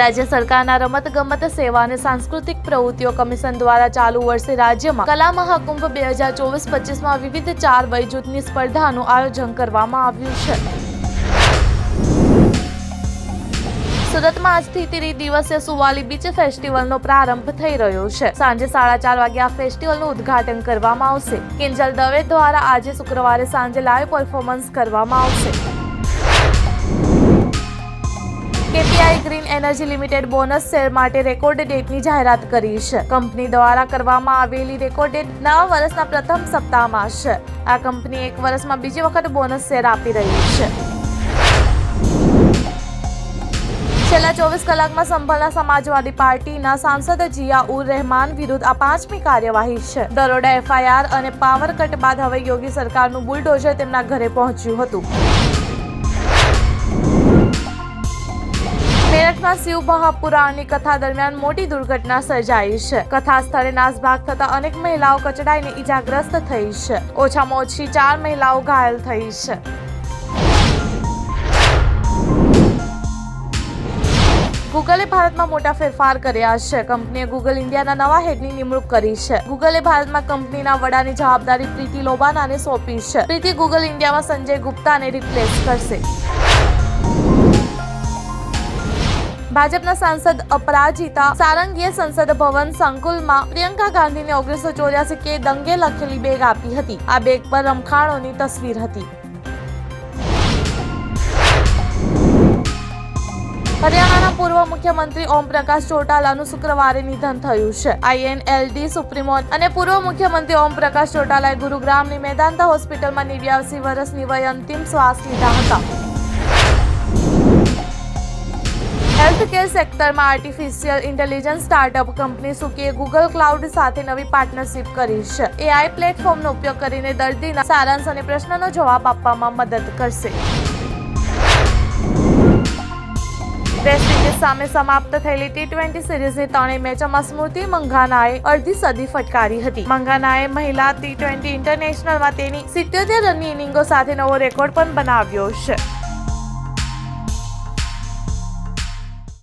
રાજ્ય સરકારના રમતગમત સેવા અને સાંસ્કૃતિક પ્રવૃત્તિઓ કમિશન દ્વારા ચાલુ વર્ષે રાજ્યમાં કલા મહાકુંભ 2024-25માં વિવિધ 4 વય જૂથની સ્પર્ધાનું આયોજન કરવામાં આવ્યું છે. સુરતમાં આજથી ત્રિદિવસીય સુવાલી બીચ ફેસ્ટિવલનો પ્રારંભ થઈ રહ્યો છે. સાંજે 4:30 વાગે આ ફેસ્ટિવલનું ઉદ્ઘાટન કરવામાં આવશે. કિંજલ દવે દ્વારા આજે શુક્રવારે સાંજે લાઈવ પરફોર્મન્સ કરવામાં આવશે. KPI green energy limited bonus share માટે રેકોર્ડ ડેટની જાહેરાત કરી છે. કંપની દ્વારા કરવામાં આવેલી રેકોર્ડ ડેટ નવા વર્ષના પ્રથમ સપ્તાહમાં છે. આ કંપની એક વર્ષમાં બીજી વખત બોનસ શેર આપી રહી છે. છેલ્લા 24 કલાકમાં સંભલના સમાજવાદી પાર્ટીના સાંસદ જિયા-ઉર રહેમાન વિરુદ્ધ આ 5મી કાર્યવાહી છે. દરોડા, એફઆઈઆર અને પાવર કટ બાદ હવે યોગી સરકારનું બુલડોઝર તેમના ઘરે પહોંચ્યું હતું. મેરઠમાં શિવ મહાપુરાણની કથા દરમિયાન મોટી દુર્ઘટના સર્જાઈ છે. કથા સ્થળે નાસભાગ થતા અનેક મહિલાઓ કચડાઈને ઈજાગ્રસ્ત થઈ છે. ઓછામાં ઓછી 4 મહિલાઓ ઘાયલ થઈ છે. ગૂગલે ભારતમાં મોટા ફેરફાર કર્યા છે. કંપનીએ ગૂગલ ઇન્ડિયાના નવા હેડની નિમણૂક કરી છે. ગૂગલે ભારતમાં કંપનીના વડાની જવાબદારી પ્રીતિ લોબાનાને સોંપી છે. પ્રીતિ ગૂગલ ઇન્ડિયામાં સંજય ગુપ્તાને રિપ્લેસ કરશે. ભાજપના સાંસદ અપરાજિતા સારંગીએ સંસદ ભવન સંકુલમાં પ્રિયંકા ગાંધીને 1984 કે દંગે લખેલી બેગ આપી હતી. આ બેગ પર રમખાણોની તસવીર હતી. હરિયાણાના પૂર્વ મુખ્યમંત્રી ઓમ પ્રકાશ ચૌટાલાનું શુક્રવારે નિધન થયું છે. INLD સુપ્રીમો અને પૂર્વ મુખ્યમંત્રી ઓમ પ્રકાશ ચૌટાલાએ ગુરુગ્રામની મેદાંતા હોસ્પિટલમાં 89 વર્ષની વયે અંતિમ શ્વાસ લીધા હતા. હેલ્થકેર સેક્ટરમાં આર્ટિફિશિયલ ઇન્ટેલિજન્સ સ્ટાર્ટઅપ કંપની સુકીએ ગૂગલ ક્લાઉડ સાથે નવી પાર્ટનરશિપ કરી છે. AI પ્લેટફોર્મનો ઉપયોગ કરીને દર્દીના સારાંશ અને પ્રશ્નનો જવાબ આપવામાં મદદ કરશે. વેસ્ટ ઇન્ડિઝ સામે સમાપ્ત થયેલી T20 સિરીઝની 3 મેચોમાં સ્મૃતિ મંધાનાએ અડધી સદી ફટકારી હતી. મંધાનાએ મહિલા T20 ઇન્ટરનેશનલમાં તેની 77 રનની ઇનિંગો સાથે નવો રેકોર્ડ પણ બનાવ્યો છે.